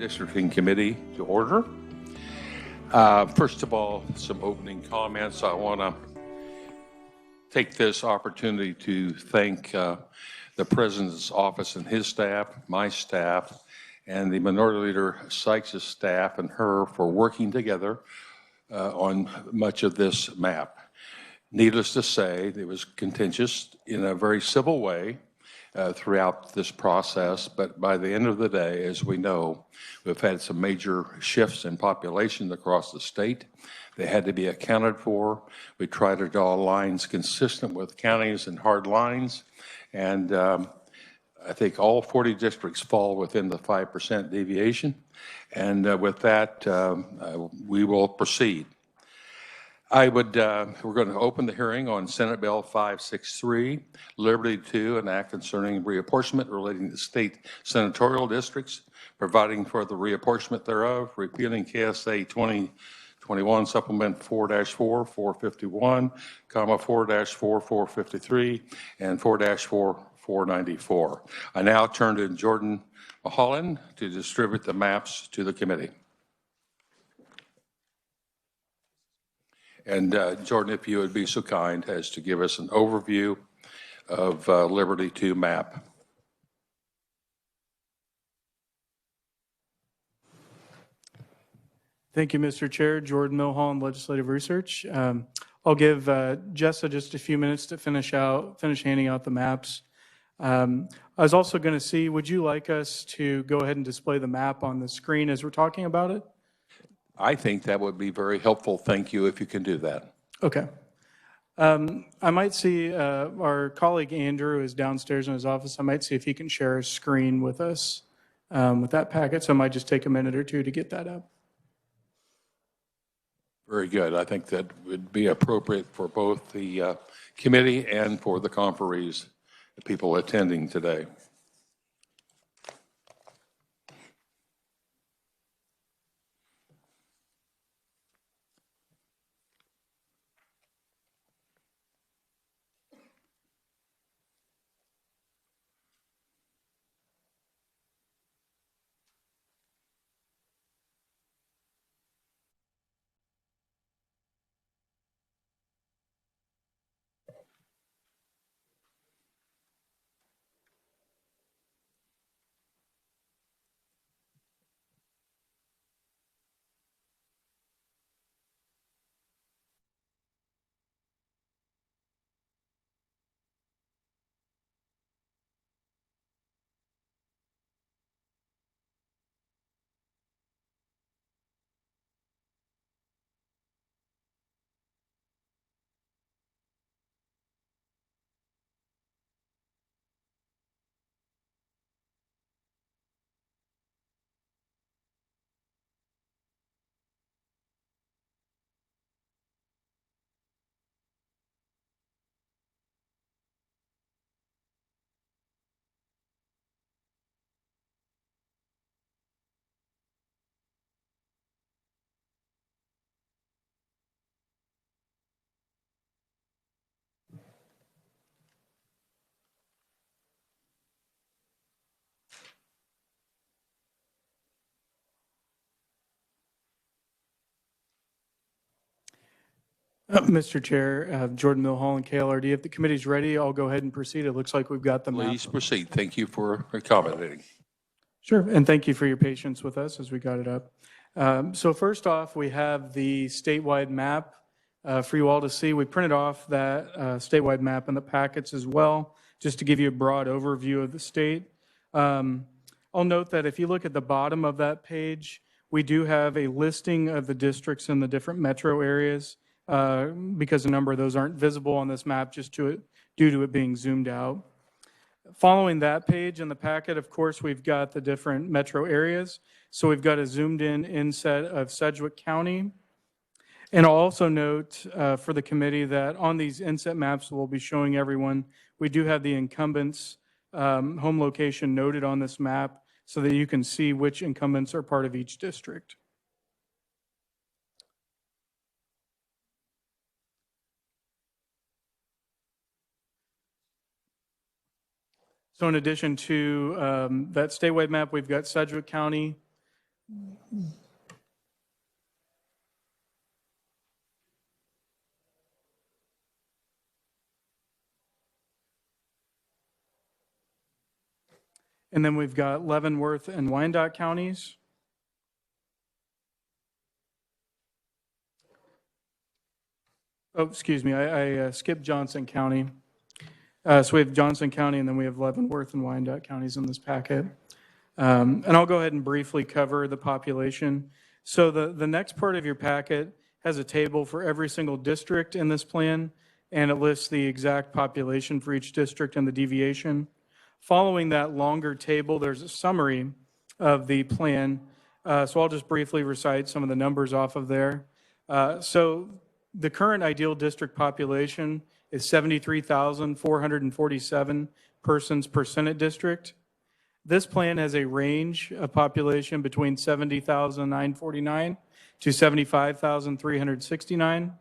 Redistricting Committee to order. First of all, some opening comments. I want to take this opportunity to thank the President's office and his staff, my staff, and the Minority Leader Sykes' staff and her for working together on much of this map. Needless to say, it was contentious in a very civil way throughout this process, but by the end of the day, as we know, we've had some major shifts in population across the state. They had to be accounted for. We tried to draw lines consistent with counties and hard lines, and I think all 40 districts fall within the 5% deviation, and with that, we will proceed. We're going to open the hearing on Senate Bill 563, Liberty 2, an act concerning reapportionment relating to state senatorial districts, providing for the reapportionment thereof, repealing KSA 2021 Supplement 4-4, 451, 4-4, 453, and 4-4, 494. I now turn to Jordan Mulholland to distribute the maps to the committee. And Jordan, if you would be so kind as to give us an overview of Liberty 2 map. Thank you, Mr. Chair. Jordan Mulholland, Legislative Research. I'll give Jessa just a few minutes to finish handing out the maps. I was also going to see, would you like us to go ahead and display the map on the screen as we're talking about it? I think that would be very helpful. Thank you if you can do that. Okay. I might see our colleague Andrew is downstairs in his office. I might see if he can share his screen with us with that packet. So I might just take a minute or two to get that up. Very good. I think that would be appropriate for both the committee and for the conferees, the people attending today. Mr. Chair, Jordan Mulholland, KLRD. If the committee's ready, I'll go ahead and proceed. It looks like we've got the map. Please proceed. Thank you for accommodating. Sure, and thank you for your patience with us as we got it up. So first off, we have the statewide map for you all to see. We printed off that statewide map in the packets as well, just to give you a broad overview of the state. I'll note that if you look at the bottom of that page, we do have a listing of the districts in the different metro areas. Because a number of those aren't visible on this map just due to it being zoomed out. Following that page in the packet, of course, we've got the different metro areas. So we've got a zoomed in inset of Sedgwick County. And I'll also note for the committee that on these inset maps we'll be showing everyone, we do have the incumbents' home location noted on this map so that you can see which incumbents are part of each district. So in addition to that statewide map, we've got Sedgwick County, And then we've got Leavenworth and Wyandotte counties. Oh, excuse me, I skipped Johnson County. So we have Johnson County, and then we have Leavenworth and Wyandotte counties in this packet. And I'll go ahead and briefly cover the population. So the next part of your packet has a table for every single district in this plan, and it lists the exact population for each district and the deviation. Following that longer table, there's a summary of the plan. So I'll just briefly recite some of the numbers off of there. So the current ideal district population is 73,447 persons per Senate district. This plan has a range of population between 70,949 to 75,369.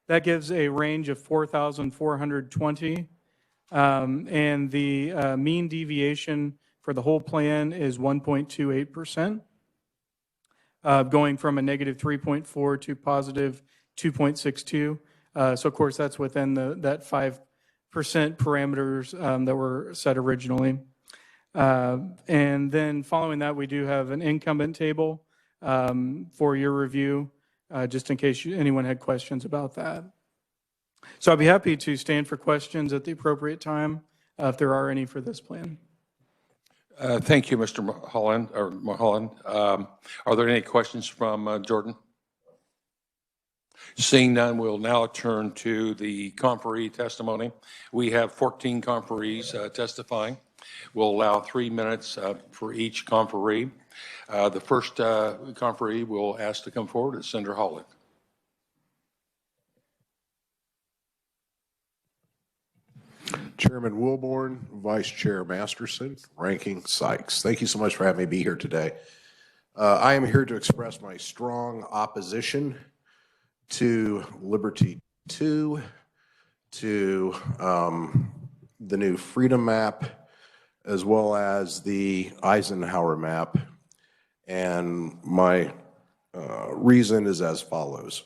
That gives a range of 4,420. And the mean deviation for the whole plan is 1.28%, going from a negative 3.4 to positive 2.62. So of course that's within that 5% parameters that were set originally. And then following that, we do have an incumbent table for your review, just in case anyone had questions about that. So I'd be happy to stand for questions at the appropriate time if there are any for this plan. Thank you, Mr. Mulholland. Are there any questions from Jordan? Seeing none, we'll now turn to the conferee testimony. We have 14 conferees testifying. We'll allow 3 minutes for each conferee. The first conferee we'll ask to come forward is Senator Holland. Chairman Wilborn, Vice Chair Masterson, Ranking Sykes. Thank you so much for having me be here today. I am here to express my strong opposition to Liberty 2, to the new Freedom Map, as well as the Eisenhower Map. And my reason is as follows.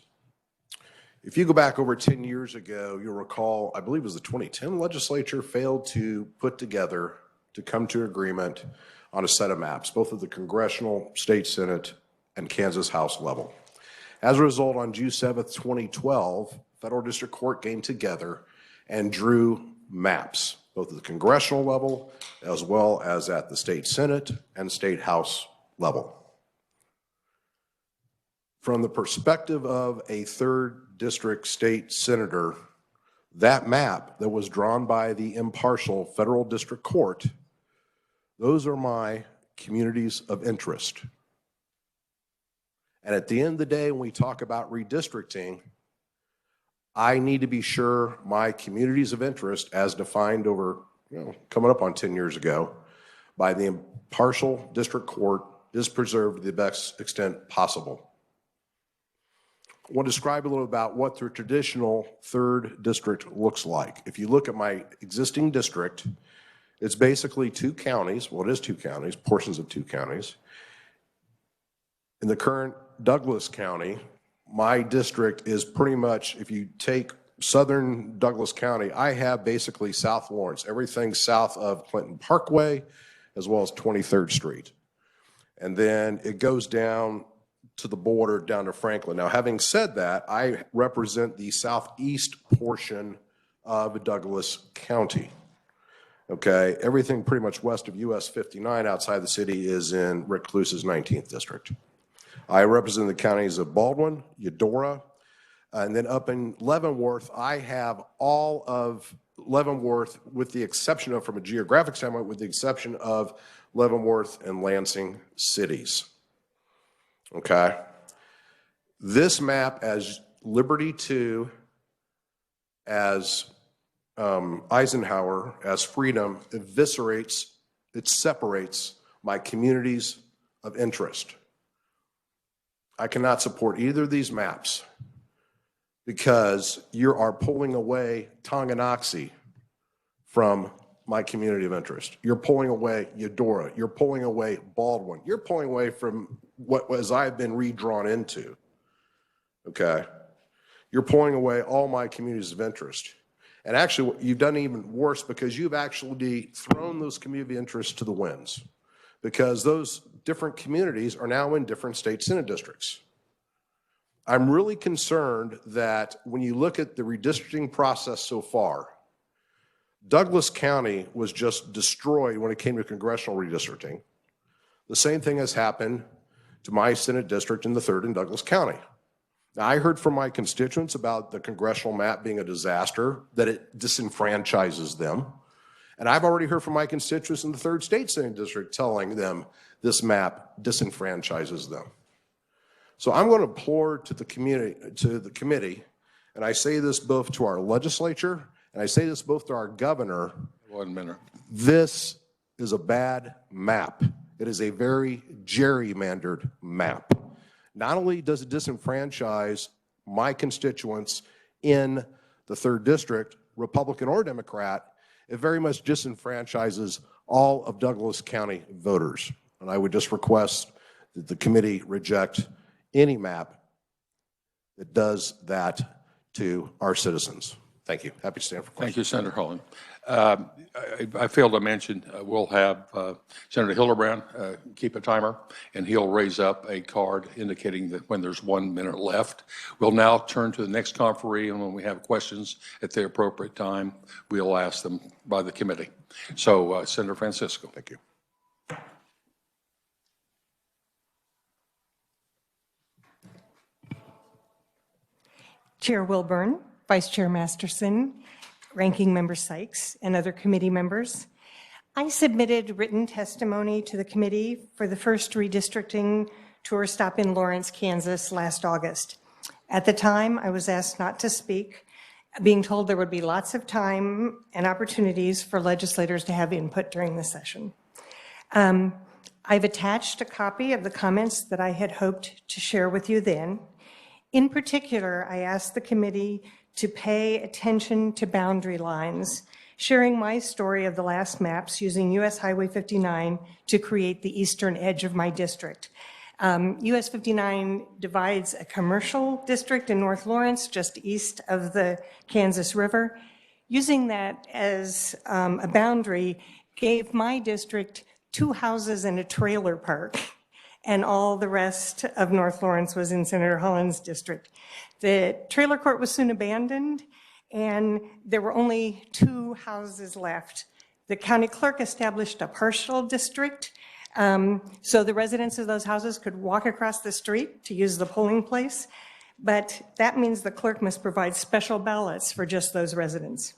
If you go back over 10 years ago, you'll recall, I believe it was the 2010 legislature failed to put together, to come to agreement on a set of maps, both at the congressional, state senate, and Kansas House level. As a result, on June 7th, 2012, federal district court came together and drew maps, both at the congressional level, as well as at the state senate and state house level. From the perspective of a third district state senator, that map that was drawn by the impartial federal district court, those are my communities of interest. And at the end of the day, when we talk about redistricting, I need to be sure my communities of interest, as defined over, coming up on 10 years ago, by the impartial district court, is preserved to the best extent possible. I want to describe a little about what the traditional third district looks like. If you look at my existing district, it's basically 2 counties. Well, it is 2 counties, portions of 2 counties. In the current Douglas County, my district is pretty much, if you take southern Douglas County, I have basically South Lawrence, everything south of Clinton Parkway, as well as 23rd Street. And then it goes down to the border down to Franklin. Now, having said that, I represent the southeast portion of Douglas County. Okay, everything pretty much west of US 59 outside the city is in Rick Cluse's 19th district. I represent the counties of Baldwin, Eudora, and then up in Leavenworth, I have all of Leavenworth with the exception of, from a geographic standpoint, with the exception of Leavenworth and Lansing cities. Okay. This map as Liberty 2, as Eisenhower, as Freedom, eviscerates, it separates my communities of interest. I cannot support either of these maps because you are pulling away Tonganoxie from my community of interest. You're pulling away Eudora. You're pulling away Baldwin. You're pulling away from what was I've been redrawn into, okay? You're pulling away all my communities of interest. And actually, you've done even worse because you've actually thrown those community interests to the winds, because those different communities are now in different state Senate districts. I'm really concerned that when you look at the redistricting process so far, Douglas County was just destroyed when it came to congressional redistricting. The same thing has happened to my Senate district in the 3rd in Douglas County. Now, I heard from my constituents about the congressional map being a disaster, that it disenfranchises them. And I've already heard from my constituents in the 3rd State Senate District telling them this map disenfranchises them. So I'm going to implore to the committee, and I say this both to our legislature, and I say this both to our governor. 1 minute. This is a bad map. It is a very gerrymandered map. Not only does it disenfranchise my constituents in the 3rd District, Republican or Democrat, it very much disenfranchises all of Douglas County voters. And I would just request that the committee reject any map that does that to our citizens. Thank you. Happy to stand for questions. Thank you, Senator Holland. I failed to mention, we'll have Senator Hildebrand keep a timer, and he'll raise up a card indicating that when there's 1 minute left. We'll now turn to the next conferee, and when we have questions at the appropriate time, we'll ask them by the committee. So, Senator Francisco. Thank you. Chair Wilburn, Vice Chair Masterson, Ranking Member Sykes, and other committee members. I submitted written testimony to the committee for the first redistricting tour stop in Lawrence, Kansas last August. At the time, I was asked not to speak, being told there would be lots of time and opportunities for legislators to have input during the session. I've attached a copy of the comments that I had hoped to share with you then. In particular, I asked the committee to pay attention to boundary lines, sharing my story of the last maps using US Highway 59 to create the eastern edge of my district. US 59 divides a commercial district in North Lawrence, just east of the Kansas River. Using that as a boundary gave my district 2 houses and a trailer park, and all the rest of North Lawrence was in Senator Holland's district. The trailer court was soon abandoned, and there were only 2 houses left. The county clerk established a partial district, so the residents of those houses could walk across the street to use the polling place, but that means the clerk must provide special ballots for just those residents.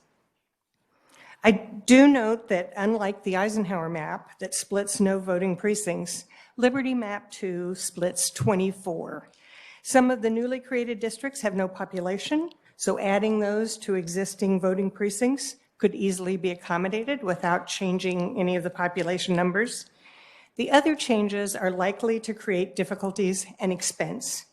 I do note that unlike the Eisenhower map that splits no voting precincts, Liberty Map 2 splits 24. Some of the newly created districts have no population, so adding those to existing voting precincts could easily be accommodated without changing any of the population numbers. The other changes are likely to create difficulties and expense.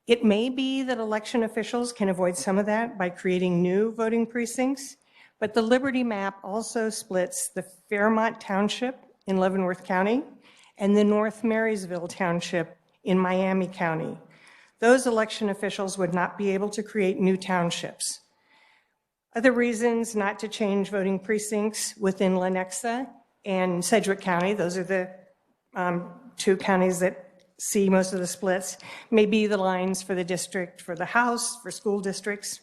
It may be that election officials can avoid some of that by creating new voting precincts, but the Liberty Map also splits the Fairmont Township in Leavenworth County and the North Marysville Township in Miami County. Those election officials would not be able to create new townships. Other reasons not to change voting precincts within Lenexa and Sedgwick County, those are the 2 counties that see most of the splits, may be the lines for the district, for the House, for school districts.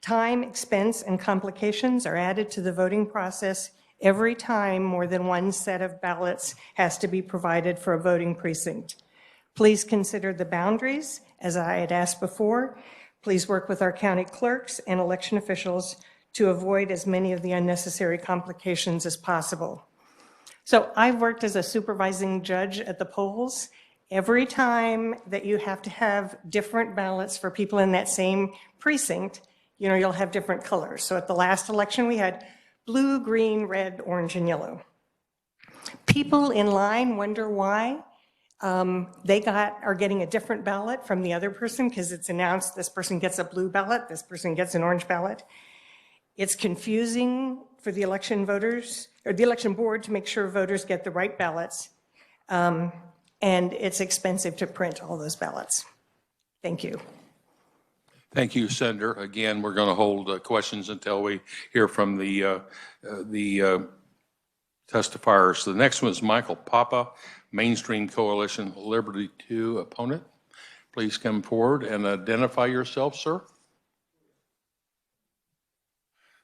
Time, expense, and complications are added to the voting process every time more than 1 set of ballots has to be provided for a voting precinct. Please consider the boundaries, as I had asked before. Please work with our county clerks and election officials to avoid as many of the unnecessary complications as possible. So I've worked as a supervising judge at the polls. Every time that you have to have different ballots for people in that same precinct, you'll have different colors. So at the last election, we had blue, green, red, orange, and yellow. People in line wonder why they are getting a different ballot from the other person because it's announced this person gets a blue ballot, this person gets an orange ballot. It's confusing for the election voters or the election board to make sure voters get the right ballots, and it's expensive to print all those ballots. Thank you. Thank you, Senator. Again, we're going to hold questions until we hear from the testifiers. The next one is Michael Popa, Mainstream Coalition Liberty 2 opponent. Please come forward and identify yourself, sir.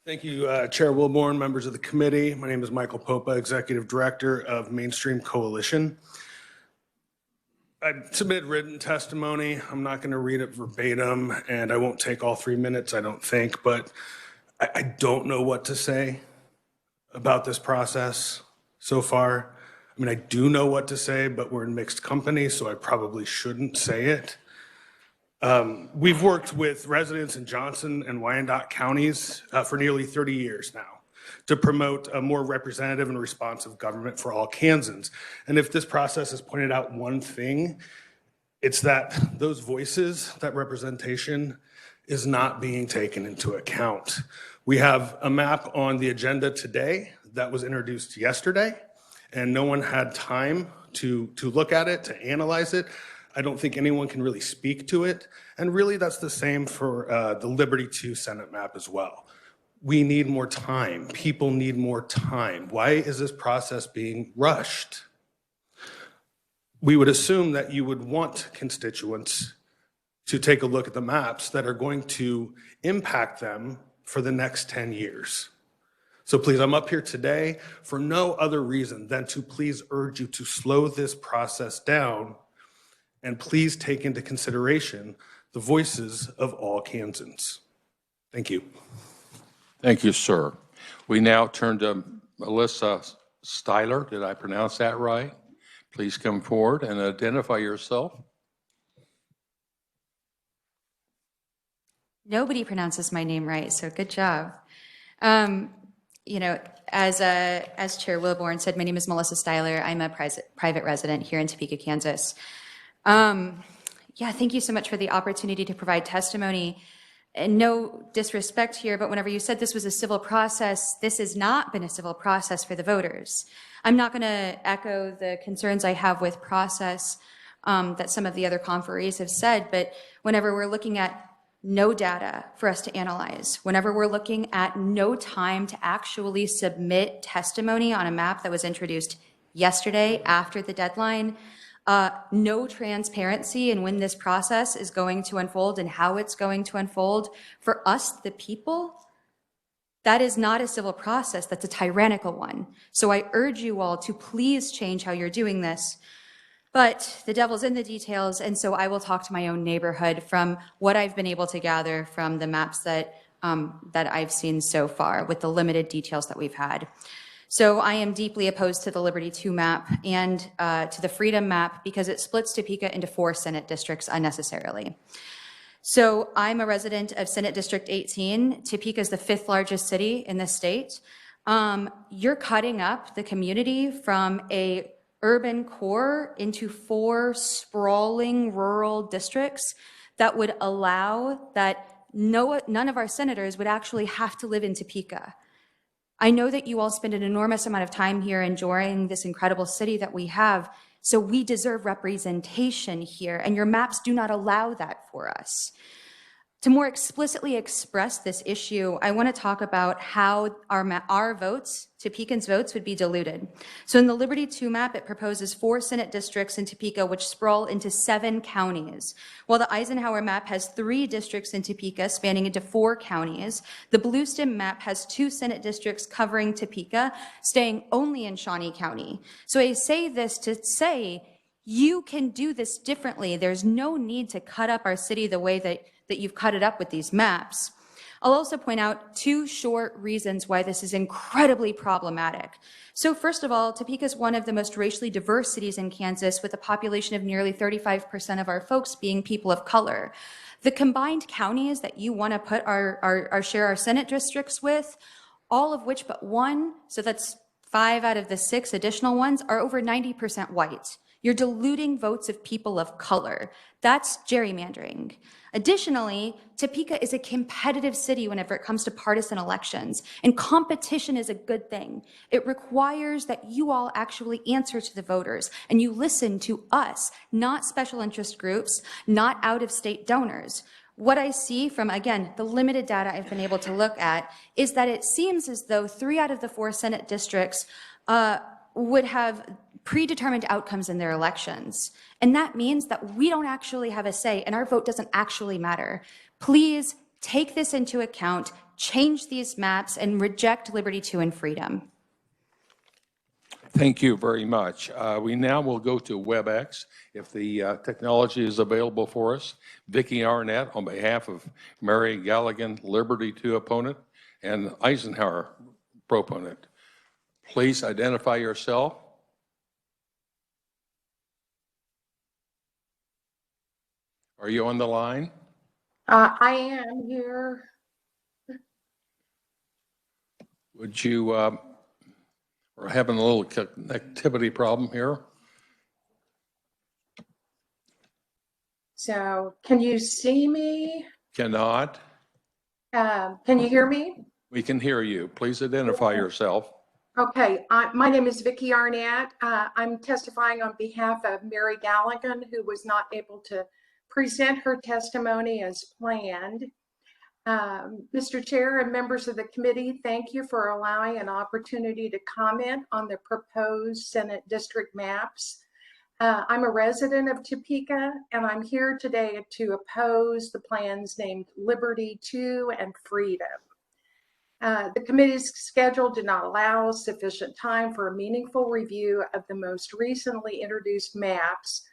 Thank you, Chair Wilborn, members of the committee. My name is Michael Popa, Executive Director of Mainstream Coalition. I submitted written testimony. I'm not going to read it verbatim, and I won't take all 3 minutes, I don't think, but I don't know what to say about this process so far. I mean, I do know what to say, but we're in mixed company, so I probably shouldn't say it. We've worked with residents in Johnson and Wyandotte counties for nearly 30 years now to promote a more representative and responsive government for all Kansans. And if this process has pointed out one thing, it's that those voices, that representation, is not being taken into account. We have a map on the agenda today that was introduced yesterday, and no one had time to look at it, to analyze it. I don't think anyone can really speak to it. And really, that's the same for the Liberty 2 Senate map as well. We need more time. People need more time. Why is this process being rushed? We would assume that you would want constituents to take a look at the maps that are going to impact them for the next 10 years. So please, I'm up here today for no other reason than to please urge you to slow this process down and please take into consideration the voices of all Kansans. Thank you. Thank you, sir. We now turn to Melissa Styler. Did I pronounce that right? Please come forward and identify yourself. Nobody pronounces my name right, so good job. You know, as Chair Wilborn said, my name is Melissa Styler. I'm a private resident here in Topeka, Kansas. Yeah, thank you so much for the opportunity to provide testimony. And no disrespect here, but whenever you said this was a civil process, this has not been a civil process for the voters. I'm not going to echo the concerns I have with process that some of the other conferees have said, but whenever we're looking at no data for us to analyze, whenever we're looking at no time to actually submit testimony on a map that was introduced yesterday after the deadline, no transparency in when this process is going to unfold and how it's going to unfold for us, the people, that is not a civil process, that's a tyrannical one. So I urge you all to please change how you're doing this. But the devil's in the details, and so I will talk to my own neighborhood from what I've been able to gather from the maps that I've seen so far with the limited details that we've had. So I am deeply opposed to the Liberty 2 map and to the Freedom map because it splits Topeka into 4 Senate districts unnecessarily. So I'm a resident of Senate District 18. Topeka is the 5th largest city in the state. You're cutting up the community from a urban core into 4 sprawling rural districts that would allow that none of our senators would actually have to live in Topeka. I know that you all spend an enormous amount of time here enjoying this incredible city that we have, so we deserve representation here, and your maps do not allow that for us. To more explicitly express this issue, I want to talk about how our votes, Topekans' votes, would be diluted. So in the Liberty 2 map, it proposes 4 Senate districts in Topeka, which sprawl into 7 counties. While the Eisenhower map has 3 districts in Topeka, spanning into 4 counties, the Bluestem map has 2 Senate districts covering Topeka, staying only in Shawnee County. So I say this to say, you can do this differently. There's no need to cut up our city the way that you've cut it up with these maps. I'll also point out 2 short reasons why this is incredibly problematic. So first of all, Topeka is one of the most racially diverse cities in Kansas, with a population of nearly 35% of our folks being people of color. The combined counties that you want to put share our Senate districts with, all of which but 1, so that's 5 out of the 6 additional ones, are over 90% white. You're diluting votes of people of color. That's gerrymandering. Additionally, Topeka is a competitive city whenever it comes to partisan elections, and competition is a good thing. It requires that you all actually answer to the voters, and you listen to us, not special interest groups, not out-of-state donors. What I see from, again, the limited data I've been able to look at is that it seems as though 3 out of the 4 Senate districts would have predetermined outcomes in their elections. And that means that we don't actually have a say and our vote doesn't actually matter. Please take this into account, change these maps, and reject Liberty 2 and freedom. Thank you very much. We now will go to Webex, if the technology is available for us. Vicki Arnett, on behalf of Mary Galligan, Liberty 2 opponent, and Eisenhower proponent. Please identify yourself. Are you on the line? I am here. Would you, we're having a little connectivity problem here. So can you see me? Cannot. Can you hear me? We can hear you. Please identify yourself. Okay, my name is Vicki Arnett. I'm testifying on behalf of Mary Galligan, who was not able to present her testimony as planned. Mr. Chair and members of the committee, thank you for allowing an opportunity to comment on the proposed Senate district maps. I'm a resident of Topeka, and I'm here today to oppose the plans named Liberty 2 and Freedom. The committee's schedule did not allow sufficient time for a meaningful review of the most recently introduced maps,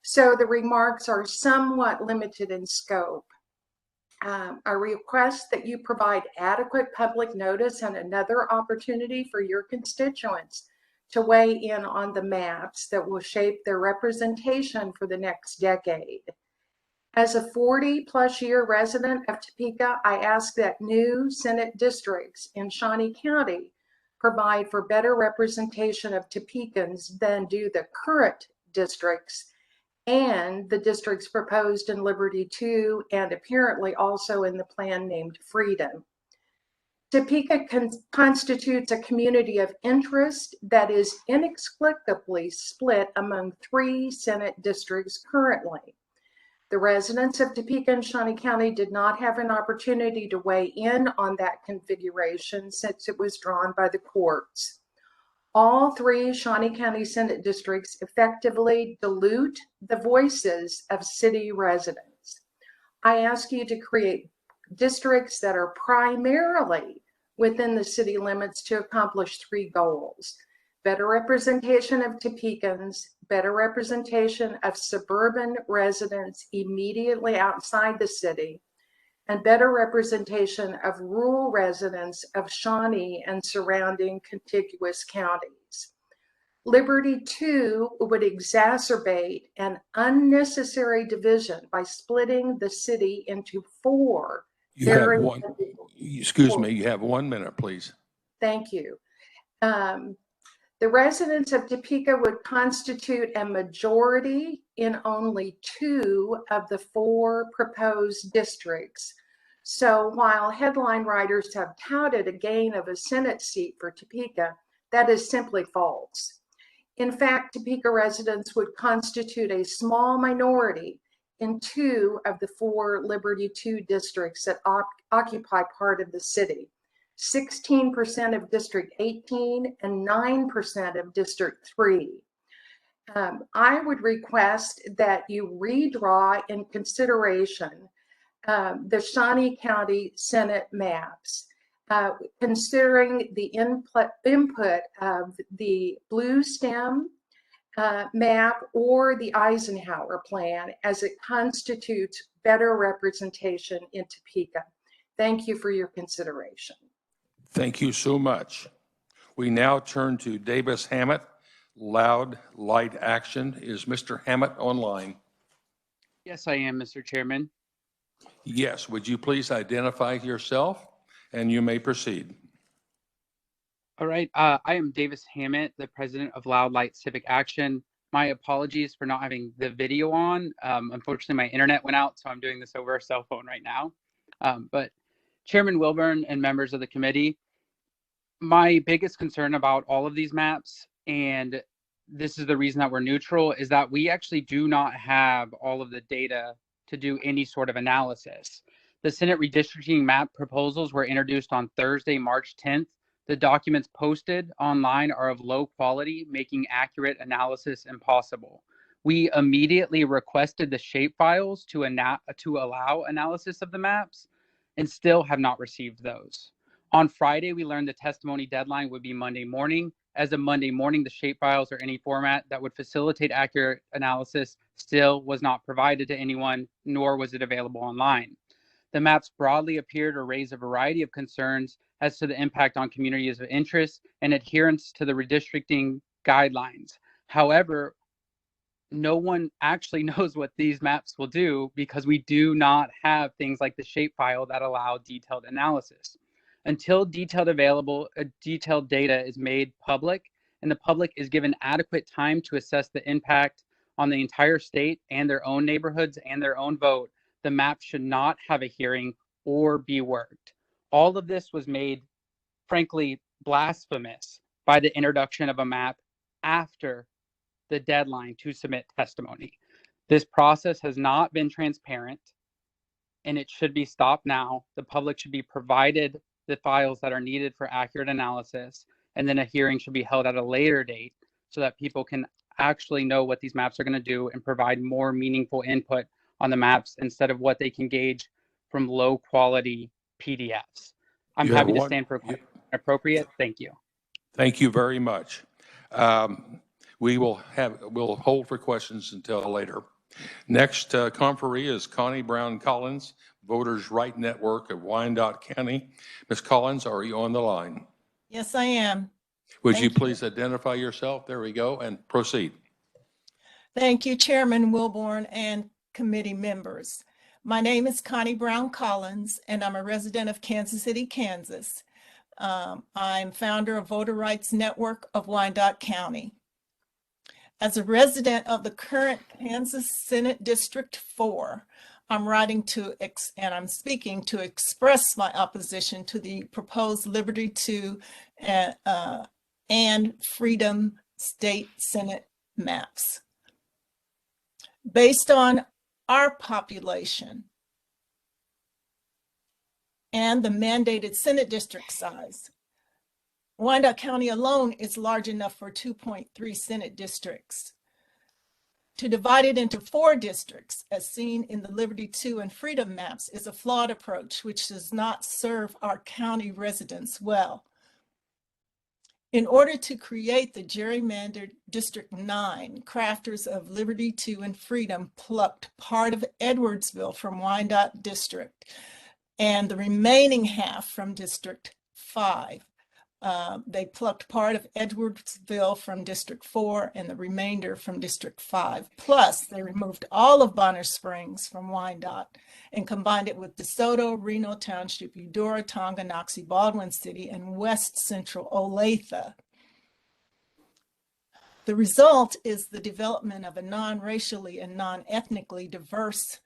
so the remarks are somewhat limited in scope. I request that you provide adequate public notice and another opportunity for your constituents to weigh in on the maps that will shape their representation for the next decade. As a 40-plus year resident of Topeka, I ask that new Senate districts in Shawnee County provide for better representation of Topekans than do the current districts and the districts proposed in Liberty 2 and apparently also in the plan named Freedom. Topeka constitutes a community of interest that is inexplicably split among 3 Senate districts currently. The residents of Topeka and Shawnee County did not have an opportunity to weigh in on that configuration since it was drawn by the courts. All 3 Shawnee County Senate districts effectively dilute the voices of city residents. I ask you to create districts that are primarily within the city limits to accomplish 3 goals: better representation of Topekans, better representation of suburban residents immediately outside the city, and better representation of rural residents of Shawnee and surrounding contiguous counties. Liberty 2 would exacerbate an unnecessary division by splitting the city into 4. You have one, excuse me, you have 1 minute, please. Thank you. The residents of Topeka would constitute a majority in only 2 of the 4 proposed districts. So while headline writers have touted a gain of a Senate seat for Topeka, that is simply false. In fact, Topeka residents would constitute a small minority in 2 of the 4 Liberty 2 districts that occupy part of the city. 16% of District 18 and 9% of District 3. I would request that you redraw in consideration the Shawnee County Senate maps, considering the input of the Blue Stem map or the Eisenhower plan as it constitutes better representation in Topeka. Thank you for your consideration. Thank you so much. We now turn to Davis Hammett, Loud Light Action. Is Mr. Hammett online? Yes, I am, Mr. Chairman. Yes, would you please identify yourself and you may proceed. All right, I am Davis Hammett, the president of Loud Light Civic Action. My apologies for not having the video on. Unfortunately, my internet went out, so I'm doing this over a cell phone right now. But Chairman Wilburn and members of the committee, my biggest concern about all of these maps, and this is the reason that we're neutral, is that we actually do not have all of the data to do any sort of analysis. The Senate redistricting map proposals were introduced on Thursday, March 10th. The documents posted online are of low quality, making accurate analysis impossible. We immediately requested the shapefiles to allow analysis of the maps and still have not received those. On Friday, we learned the testimony deadline would be Monday morning. As of Monday morning, the shapefiles or any format that would facilitate accurate analysis still was not provided to anyone, nor was it available online. The maps broadly appear to raise a variety of concerns as to the impact on communities of interest and adherence to the redistricting guidelines. However, no one actually knows what these maps will do because we do not have things like the shapefile that allow detailed analysis. Until detailed data is made public and the public is given adequate time to assess the impact on the entire state and their own neighborhoods and their own vote, the map should not have a hearing or be worked. All of this was made, frankly, blasphemous by the introduction of a map after the deadline to submit testimony. This process has not been transparent and it should be stopped now. The public should be provided the files that are needed for accurate analysis, and then a hearing should be held at a later date so that people can actually know what these maps are going to do and provide more meaningful input on the maps instead of what they can gauge from low quality PDFs. I'm happy to stand for appropriate. Thank you. Thank you very much. We'll hold for questions until later. Next conferee is Connie Brown Collins, Voters' Right Network of Wyandotte County. Ms. Collins, are you on the line? Yes, I am. Would you please identify yourself? There we go, and proceed. Thank you, Chairman Wilborn and committee members. My name is Connie Brown Collins, and I'm a resident of Kansas City, Kansas. I'm founder of Voter Rights Network of Wyandotte County. As a resident of the current Kansas Senate District 4, I'm writing to and I'm speaking to express my opposition to the proposed Liberty II and Freedom State Senate maps. Based on our population and the mandated Senate district size, Wyandotte County alone is large enough for 2.3 Senate districts. To divide it into 4 districts, as seen in the Liberty II and Freedom maps, is a flawed approach which does not serve our county residents well. In order to create the gerrymandered District 9, crafters of Liberty II and Freedom plucked part of Edwardsville from Wyandotte District and the remaining half from District 5. They plucked part of Edwardsville from District 4 and the remainder from District 5. Plus, they removed all of Bonner Springs from Wyandotte and combined it with DeSoto, Reno Township, Eudora, Tonganoxie, Baldwin City, and West Central Olathe. The result is the development of a non-racially and non-ethnically diverse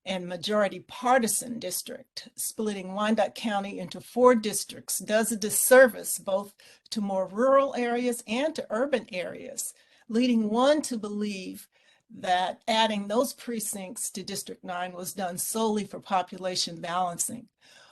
and majority partisan district. Splitting Wyandotte County into 4 districts does a disservice both to more rural areas and to urban areas, leading one to believe that adding those precincts to District 9 was done solely for population balancing.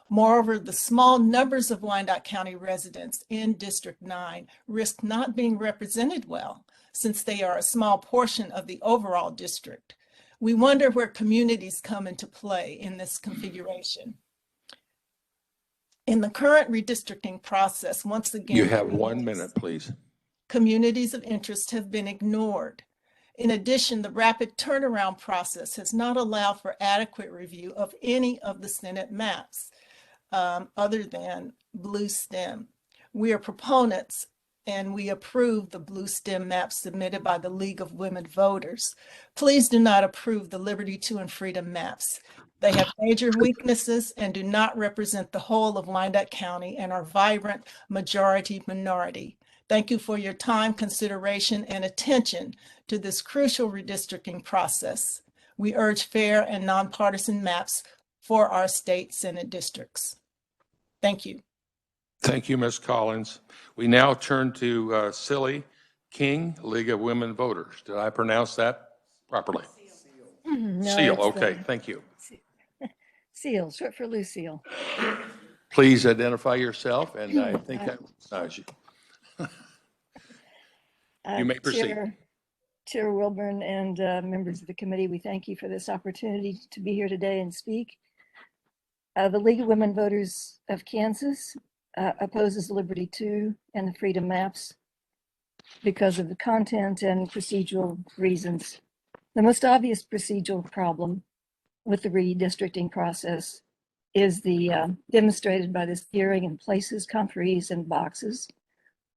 Moreover, the small numbers of Wyandotte County residents in District 9 risk not being represented well, since they are a small portion of the overall district. We wonder where communities come into play in this configuration. In the current redistricting process, once again, You have 1 minute, please. Communities of interest have been ignored. In addition, the rapid turnaround process has not allowed for adequate review of any of the Senate maps other than Blue Stem. We are proponents and we approve the Blue Stem map submitted by the League of Women Voters. Please do not approve the Liberty II and Freedom maps. They have major weaknesses and do not represent the whole of Wyandotte County and our vibrant majority minority. Thank you for your time, consideration, and attention to this crucial redistricting process. We urge fair and nonpartisan maps for our state Senate districts. Thank you. Thank you, Ms. Collins. We now turn to Silly King, League of Women Voters. Did I pronounce that properly? No, Seal, it's okay, the thank you. Seal, short for Lucille. Please identify yourself, and I think I recognize you. You may proceed. Chair Wilburn and members of the committee, we thank you for this opportunity to be here today and speak. The League of Women Voters of Kansas opposes Liberty 2 and the Freedom Maps because of the content and procedural reasons. The most obvious procedural problem with the redistricting process is the demonstrated by this hearing in places, conferees, and boxes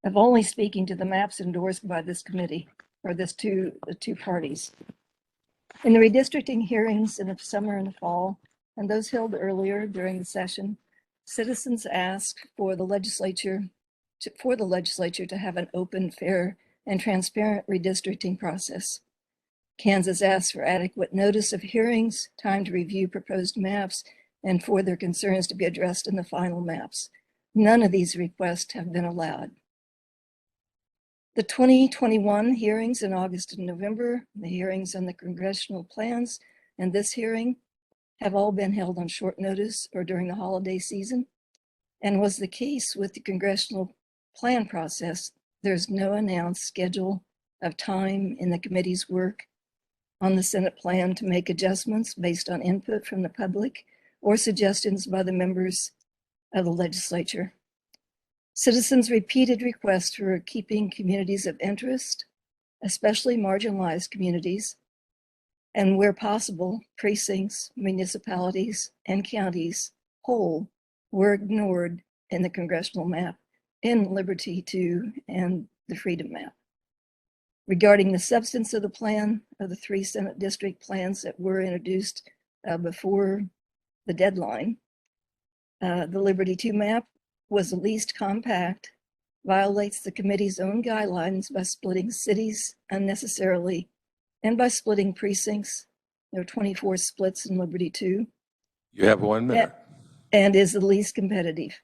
of only speaking to the maps endorsed by this committee or the two parties. In the redistricting hearings in the summer and the fall, and those held earlier during the session, citizens asked for the legislature to have an open, fair, and transparent redistricting process. Kansas asked for adequate notice of hearings, time to review proposed maps, and for their concerns to be addressed in the final maps. None of these requests have been allowed. The 2021 hearings in August and November, the hearings on the congressional plans, and this hearing have all been held on short notice or during the holiday season. And was the case with the congressional plan process, there's no announced schedule of time in the committee's work on the Senate plan to make adjustments based on input from the public or suggestions by the members of the legislature. Citizens' repeated requests for keeping communities of interest, especially marginalized communities, and where possible, precincts, municipalities, and counties whole were ignored in the congressional map, in Liberty 2 and the Freedom Map. Regarding the substance of the plan, of the 3 Senate district plans that were introduced before the deadline, the Liberty 2 map was the least compact, violates the committee's own guidelines by splitting cities unnecessarily and by splitting precincts. There are 24 splits in Liberty 2. You have 1 minute. And is the least competitive.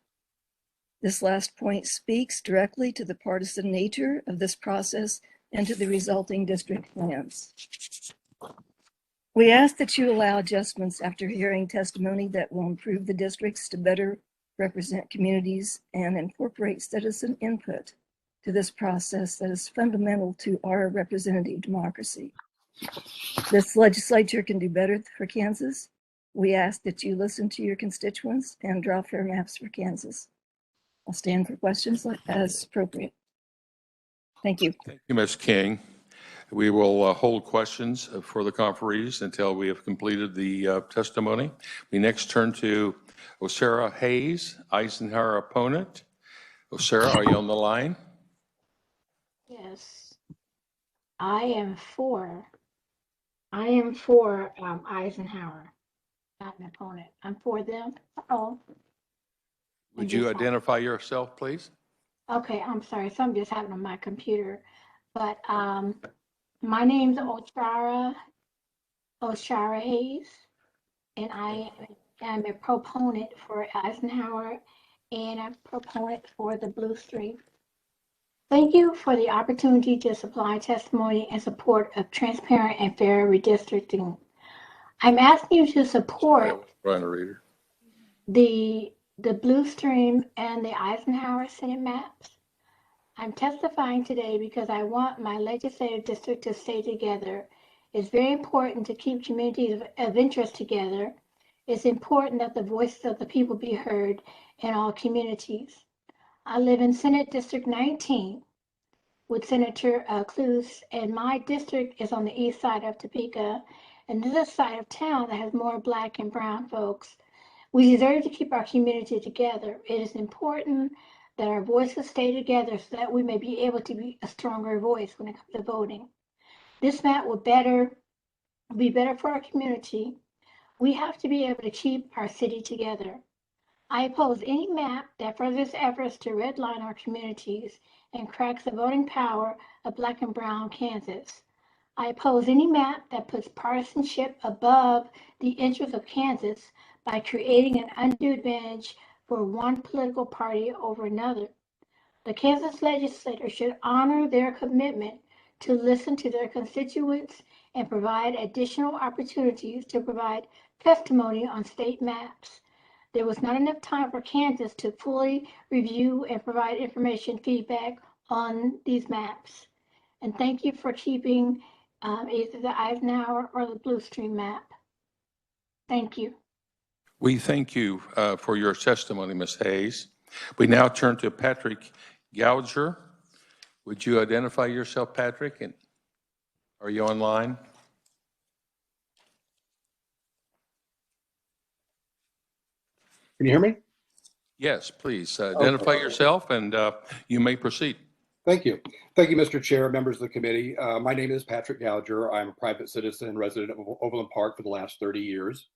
This last point speaks directly to the partisan nature of this process and to the resulting district plans. We ask that you allow adjustments after hearing testimony that will improve the districts to better represent communities and incorporate citizen input to this process that is fundamental to our representative democracy. This legislature can do better for Kansas. We ask that you listen to your constituents and draw fair maps for Kansas. I'll stand for questions as appropriate. Thank you. Thank you, Ms. King. We will hold questions for the conferees until we have completed the testimony. We next turn to Osara Hayes, Eisenhower opponent. Osara, are you on the line? Yes, I am for Eisenhower, not an opponent. I'm for them. Oh, Would you identify yourself, please? okay. I'm sorry. Something just happened on my computer, but my name's Oshara Hayes, and I am a proponent for Eisenhower and a proponent for the Blue Stream. Thank you for the opportunity to supply testimony in support of transparent and fair redistricting. I'm asking you to support the Blue Stream and the Eisenhower Senate maps. I'm testifying today because I want my legislative district to stay together. It's very important to keep communities of interest together. It's important that the voices of the people be heard in all communities. I live in Senate District 19 with Senator Cluse, and my district is on the east side of Topeka, and this is a side of town that has more Black and brown folks. We deserve to keep our community together. It is important that our voices stay together so that we may be able to be a stronger voice when it comes to voting. This map will be better for our community. We have to be able to keep our city together. I oppose any map that furthers efforts to redline our communities and cracks the voting power of Black and brown Kansas. I oppose any map that puts partisanship above the interests of Kansas by creating an undue advantage for one political party over another. The Kansas legislature should honor their commitment to listen to their constituents and provide additional opportunities to provide testimony on state maps. There was not enough time for Kansas to fully review and provide information feedback on these maps. And thank you for keeping either the Eisenhower or the Blue Stream map. Thank you. We thank you for your testimony, Ms. Hayes. We now turn to Patrick Gouger. Would you identify yourself, Patrick? And are you online? Can you hear me? Yes, please. Identify yourself and you may proceed. Thank you. Thank you, Mr. Chair, members of the committee. My name is Patrick Gouger. I'm a private citizen and resident of Overland Park for the last 30 years.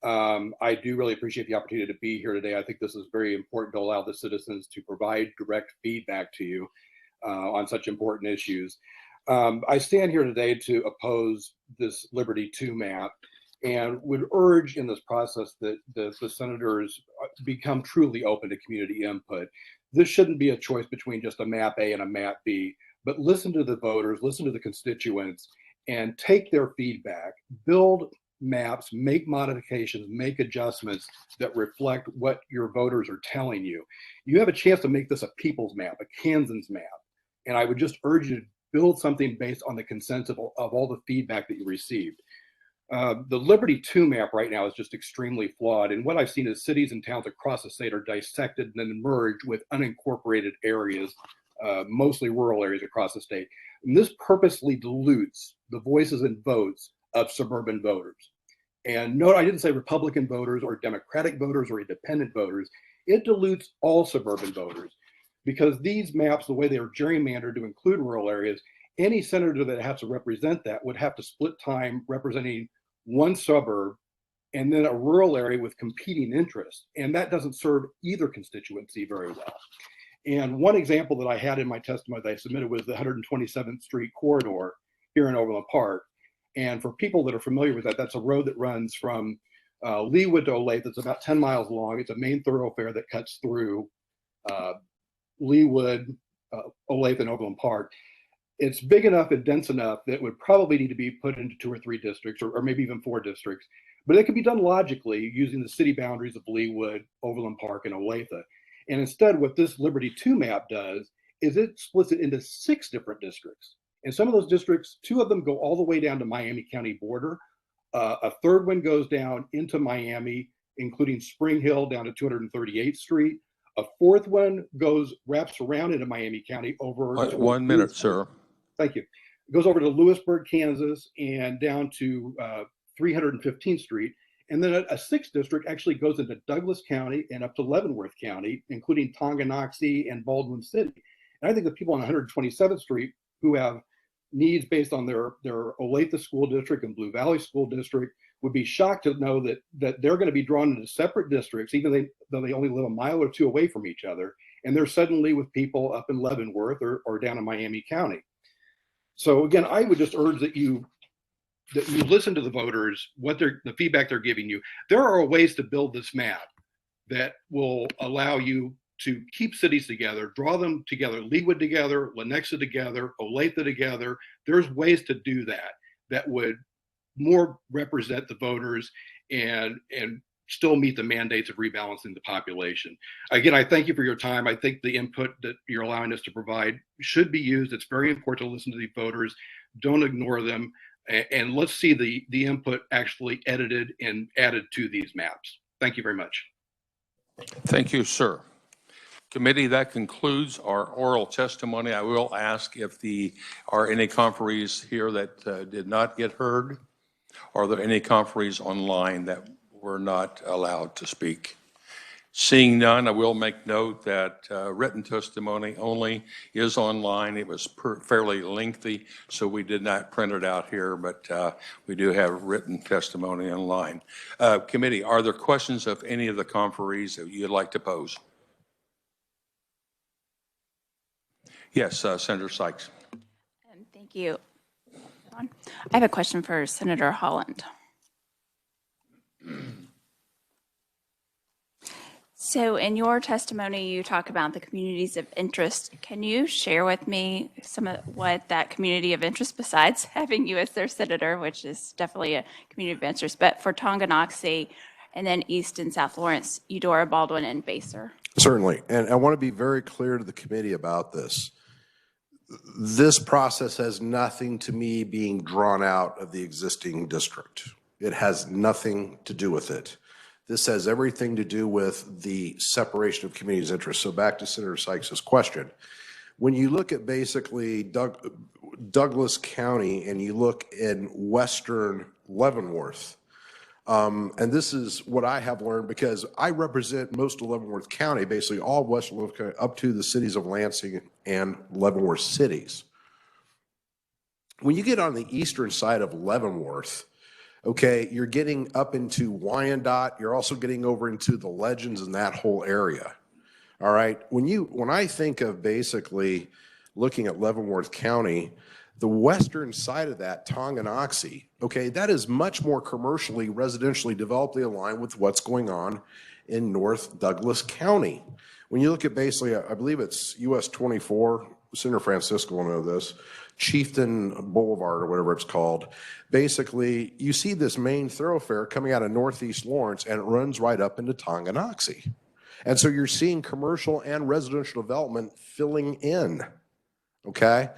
I do really appreciate the opportunity to be here today. I think this is very important to allow the citizens to provide direct feedback to you on such important issues. I stand here today to oppose this Liberty 2 map and would urge in this process that the senators become truly open to community input. This shouldn't be a choice between just a map A and a map B, but listen to the voters, listen to the constituents, and take their feedback, build maps, make modifications, make adjustments that reflect what your voters are telling you. You have a chance to make this a people's map, a Kansans map. And I would just urge you to build something based on the consensus of all the feedback that you received. The Liberty 2 map right now is just extremely flawed. And what I've seen is cities and towns across the state are dissected and then merged with unincorporated areas, mostly rural areas across the state. And this purposely dilutes the voices and votes of suburban voters. And no, I didn't say Republican voters or Democratic voters or independent voters. It dilutes all suburban voters because these maps, the way they are gerrymandered to include rural areas, any senator that has to represent that would have to split time representing one suburb and then a rural area with competing interests. And that doesn't serve either constituency very well. And one example that I had in my testimony that I submitted was the 127th Street corridor here in Overland Park. And for people that are familiar with that, that's a road that runs from Leawood to Olathe. It's about 10 miles long. It's a main thoroughfare that cuts through Leawood, Olathe, and Overland Park. It's big enough and dense enough that it would probably need to be put into 2 or 3 districts or maybe even 4 districts. But it can be done logically using the city boundaries of Leawood, Overland Park, and Olathe. And instead, what this Liberty 2 map does is it splits it into 6 different districts. And some of those districts, 2 of them go all the way down to Miami County border. A third one goes down into Miami, including Spring Hill down to 238th Street. A fourth one wraps around into Miami County over. 1 minute, sir. Thank you. It goes over to Lewisburg, Kansas, and down to 315th Street. And then a 6th district actually goes into Douglas County and up to Leavenworth County, including Tonganoxie and Baldwin City. And I think the people on 127th Street who have needs based on their Olathe School District and Blue Valley School District would be shocked to know that they're going to be drawn into separate districts, even though they only live a mile or 2 away from each other. And they're suddenly with people up in Leavenworth or down in Miami County. So again, I would just urge that you listen to the voters, the feedback they're giving you. There are ways to build this map that will allow you to keep cities together, draw them together, Leawood together, Lenexa together, Olathe together. There's ways to do that would more represent the voters and still meet the mandates of rebalancing the population. Again, I thank you for your time. I think the input that you're allowing us to provide should be used. It's very important to listen to the voters. Don't ignore them. And let's see the input actually edited and added to these maps. Thank you very much. Thank you, sir. Committee, that concludes our oral testimony. I will ask if are any conferees here that did not get heard. Are there any conferees online that were not allowed to speak? Seeing none, I will make note that written testimony only is online. It was fairly lengthy, so we did not print it out here, but we do have written testimony online. Committee, are there questions of any of the conferees that you'd like to pose? Yes, Senator Sykes. Thank you. I have a question for Senator Holland. So in your testimony, you talk about the communities of interest. Can you share with me some of what that community of interest, besides having you as their senator, which is definitely a community of interest, but for Tonganoxie and then East and South Lawrence, Eudora, Baldwin, and Basser? Certainly. And I want to be very clear to the committee about this. This process has nothing to me being drawn out of the existing district. It has nothing to do with it. This has everything to do with the separation of communities' interests. So back to Senator Sykes's question. When you look at basically Douglas County and you look in western Leavenworth, and this is what I have learned because I represent most of Leavenworth County, basically all of western Leavenworth County, up to the cities of Lansing and Leavenworth cities. When you get on the eastern side of Leavenworth, okay, you're getting up into Wyandotte. You're also getting over into the Legends and that whole area. All right. When I think of basically looking at Leavenworth County, the western side of that, Tonganoxie, okay, that is much more commercially, residentially developedly aligned with what's going on in North Douglas County. When you look at basically, I believe it's US 24, Senator Francisco will know this, Chieftain Boulevard or whatever it's called. Basically, you see this main thoroughfare coming out of Northeast Lawrence and it runs right up into Tonganoxie. And so you're seeing commercial and residential development filling in, okay?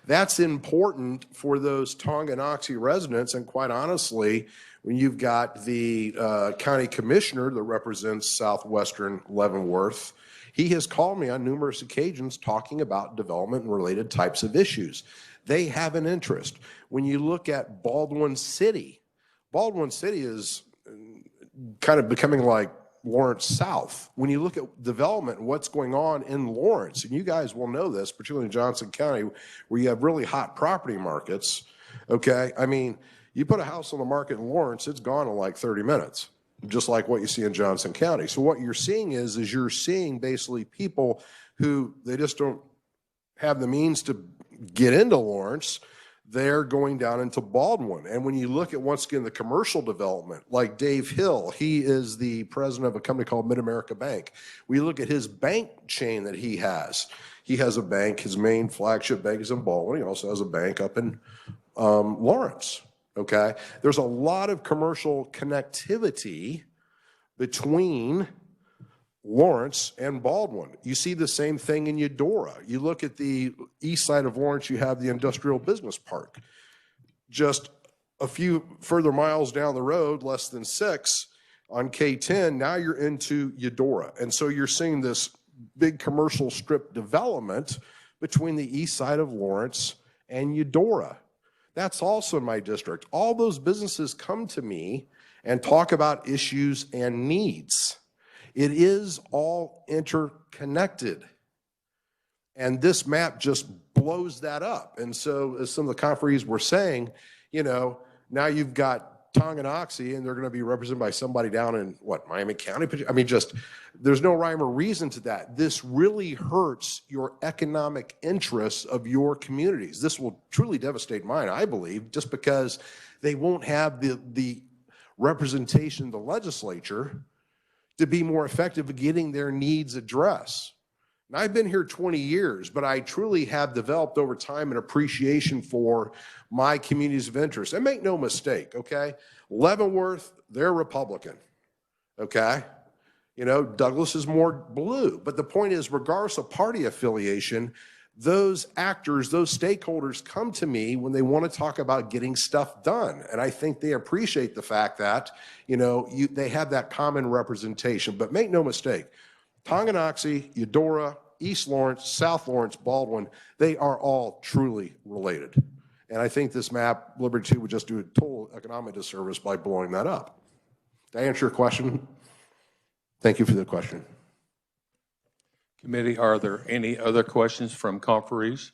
That's important for those Tonganoxie residents, and quite honestly, when you've got the county commissioner that represents southwestern Leavenworth, he has called me on numerous occasions talking about development and related types of issues. They have an interest. When you look at Baldwin City is kind of becoming like Lawrence South. When you look at development and what's going on in Lawrence, and you guys will know this, particularly in Johnson County, where you have really hot property markets, okay? I mean, you put a house on the market in Lawrence, it's gone in like 30 minutes, just like what you see in Johnson County. So what you're seeing is you're seeing basically people who they just don't have the means to get into Lawrence. They're going down into Baldwin. And when you look at, once again, the commercial development, like Dave Hill, he is the president of a company called Mid-America Bank. We look at his bank chain that he has. He has a bank, his main flagship bank is in Baldwin. He also has a bank up in Lawrence, okay? There's a lot of commercial connectivity between Lawrence and Baldwin. You see the same thing in Eudora. You look at the east side of Lawrence, you have the Industrial Business Park. Just a few further miles down the road, less than 6, on K10, now you're into Eudora. And so you're seeing this big commercial strip development between the east side of Lawrence and Eudora. That's also in my district. All those businesses come to me and talk about issues and needs. It is all interconnected. And this map just blows that up. And so as some of the conferees were saying, you know, now you've got Tonganoxie and they're going to be represented by somebody down in, what, Miami County? I mean, just, there's no rhyme or reason to that. This really hurts your economic interests of your communities. This will truly devastate mine, I believe, just because they won't have the representation in the legislature to be more effective at getting their needs addressed. And I've been here 20 years, but I truly have developed over time an appreciation for my communities of interest. And make no mistake, okay? Leavenworth, they're Republican, okay? You know, Douglas is more blue. But the point is, regardless of party affiliation, those actors, those stakeholders come to me when they want to talk about getting stuff done. And I think they appreciate the fact that, you know, they have that common representation. But make no mistake, Tonganoxie, Eudora, East Lawrence, South Lawrence, Baldwin, they are all truly related. And I think this map, Liberty 2, would just do a total economic disservice by blowing that up. Did I answer your question? Thank you for the question. Committee, are there any other questions from conferees?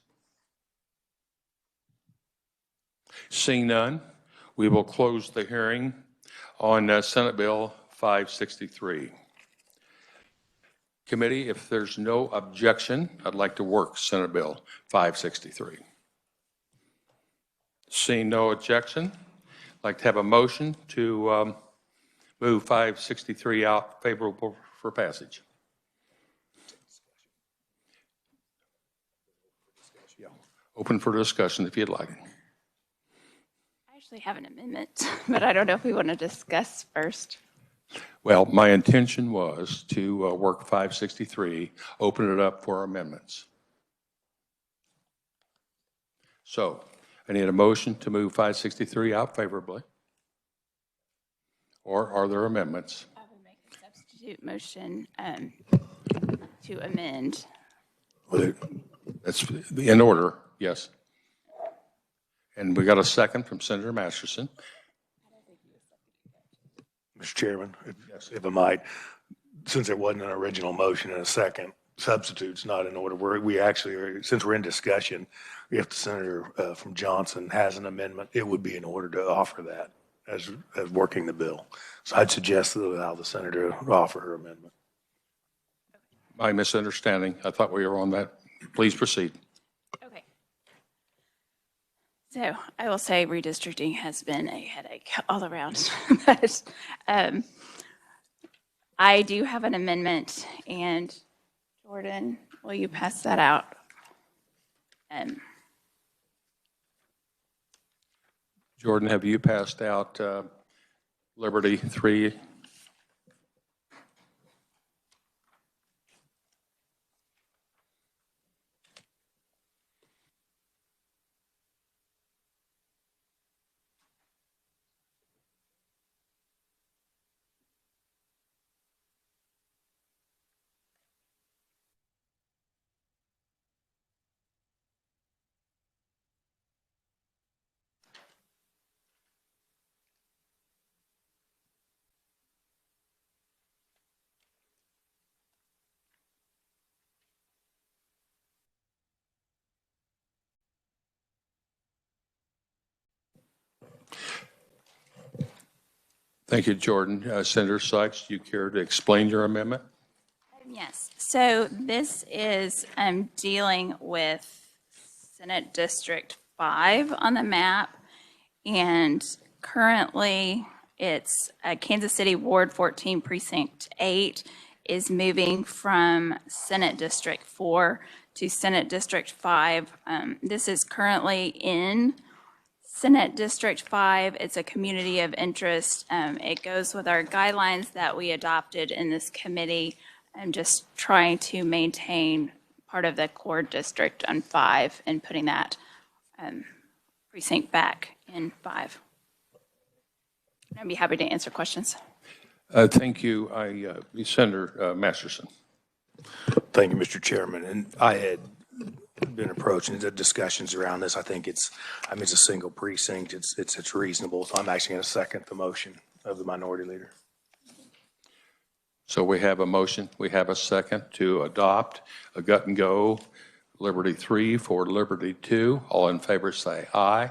Seeing none, we will close the hearing on Senate Bill 563. Committee, if there's no objection, I'd like to work Senate Bill 563. Seeing no objection, I'd like to have a motion to move 563 out favorable for passage. Open for discussion if you'd like. I actually have an amendment, but I don't know if we want to discuss first. Well, my intention was to work 563, open it up for amendments. So I need a motion to move 563 out favorably. Or are there amendments? I would make a substitute motion to amend. That's in order, yes. And we got a second from Senator Masterson. Mr. Chairman, if I might, since there wasn't an original motion and a second, substitute's not in order. We actually are, since we're in discussion, if the senator from Johnson has an amendment, it would be in order to offer that as working the bill. So I'd suggest that allow the senator to offer her amendment. My misunderstanding. I thought we were on that. Please proceed. Okay. So I will say redistricting has been a headache all around. But I do have an amendment, and Jordan, will you pass that out? Jordan, have you passed out Liberty 3? Thank you, Jordan. Senator Sykes, do you care to explain your amendment? Yes. So this is dealing with Senate District 5 on the map, and currently it's Kansas City Ward 14 Precinct 8 is moving from Senate District 4 to Senate District 5. This is currently in Senate District 5. It's a community of interest. It goes with our guidelines that we adopted in this committee. I'm just trying to maintain part of the core district on 5 and putting that precinct back in 5. I'd be happy to answer questions. Thank you. Senator Masterson. Thank you, Mr. Chairman. And I had been approaching the discussions around this. I think it's a single precinct. It's reasonable. So I'm actually going to second the motion of the minority leader. So we have a motion. We have a second to adopt a gut and go Liberty 3 for Liberty 2. All in favor say aye.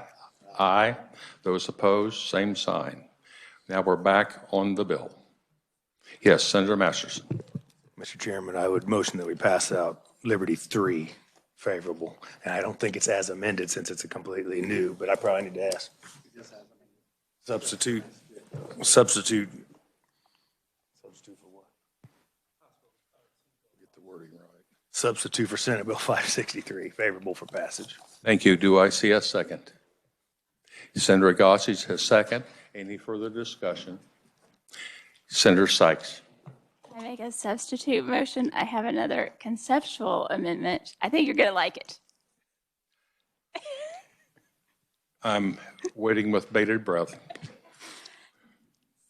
Aye. Those opposed, same sign. Now we're back on the bill. Yes, Senator Masterson. Mr. Chairman, I would motion that we pass out Liberty 3 favorable. And I don't think it's as amended since it's a completely new, but I probably need to ask. Substitute for what? Get the wording right. Substitute for Senate Bill 563, favorable for passage. Thank you. Do I see a second? Senator Gossage has second. Any further discussion? Senator Sykes. I make a substitute motion. I have another conceptual amendment. I think you're going to like it. I'm waiting with bated breath.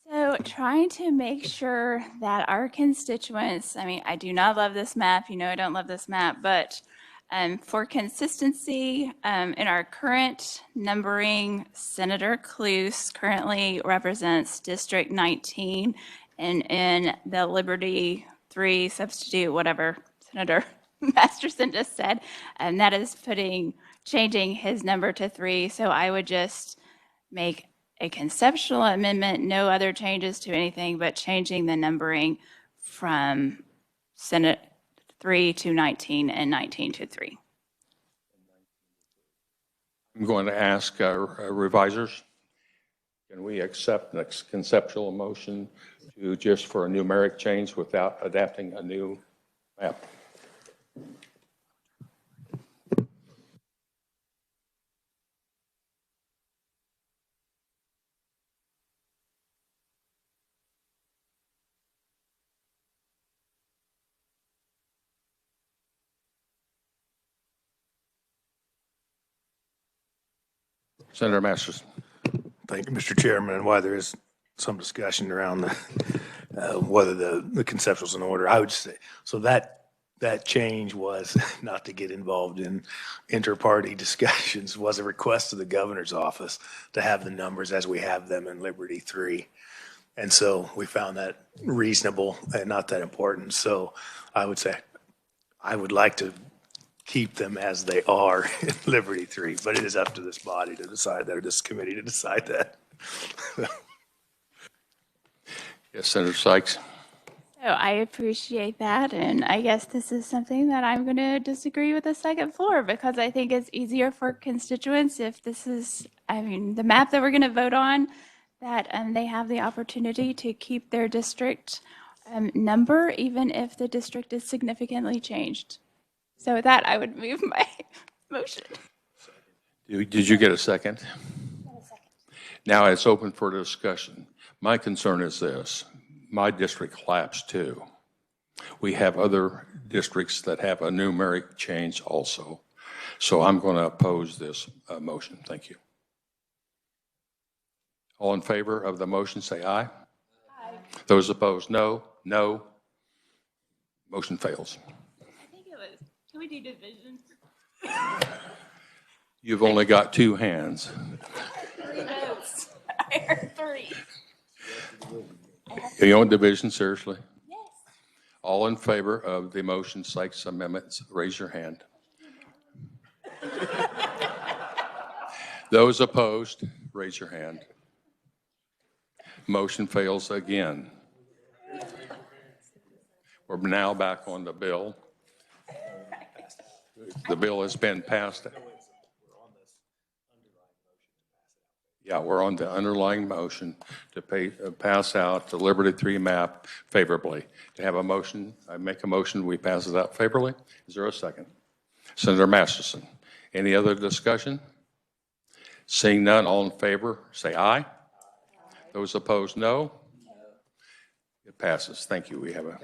So trying to make sure that our constituents, I mean, I do not love this map. You know I don't love this map, but for consistency, in our current numbering, Senator Cluse currently represents District 19, and in the Liberty 3 substitute, whatever Senator Masterson just said, and that is changing his number to 3. So I would just make a conceptual amendment, no other changes to anything, but changing the numbering from Senate 3 to 19 and 19 to 3. I'm going to ask our revisers, can we accept the conceptual motion to just for a numeric change without adapting a new map? Senator Masterson. Thank you, Mr. Chairman. And why there is some discussion around whether the conceptual's in order, I would say, so that change was not to get involved in inter-party discussions, was a request to the governor's office to have the numbers as we have them in Liberty 3. And so we found that reasonable and not that important. So I would say I would like to keep them as they are in Liberty 3, but it is up to this body to decide that, or this committee to decide that. Yes, Senator Sykes. So I appreciate that, and I guess this is something that I'm going to disagree with the second floor, because I think it's easier for constituents if this is, I mean, the map that we're going to vote on, that they have the opportunity to keep their district number, even if the district is significantly changed. So with that, I would move my motion. Did you get a second? Now it's open for discussion. My concern is this. My district collapsed too. We have other districts that have a numeric change also. So I'm going to oppose this motion. Thank you. All in favor of the motion, say aye. Aye. Those opposed, no. No. Motion fails. I think it was, can we do division? You've only got 2 hands. 3 votes. I heard 3. You want division, seriously? Yes. All in favor of the motion, Sykes amendments, raise your hand. Those opposed, raise your hand. Motion fails again. We're now back on the bill. The bill has been passed. Yeah, we're on the underlying motion to pass out the Liberty 3 map favorably. To have a motion, I make a motion, we pass it out favorably. Is there a second? Senator Masterson. Any other discussion? Seeing none, all in favor, say aye. Those opposed, no. It passes. Thank you. We have a.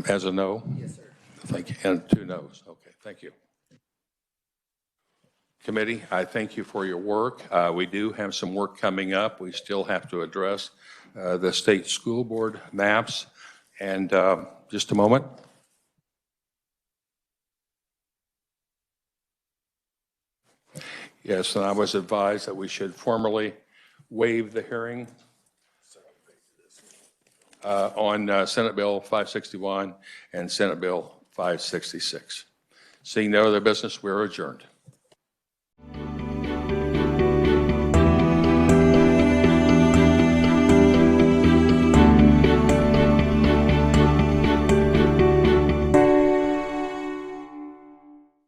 As a no? Yes, sir. Thank you. And 2 no's. Okay, thank you. Committee, I thank you for your work. We do have some work coming up. We still have to address the state school board maps. And just a moment. Yes, and I was advised that we should formally waive the hearing on Senate Bill 561 and Senate Bill 566. Seeing no other business, we're adjourned.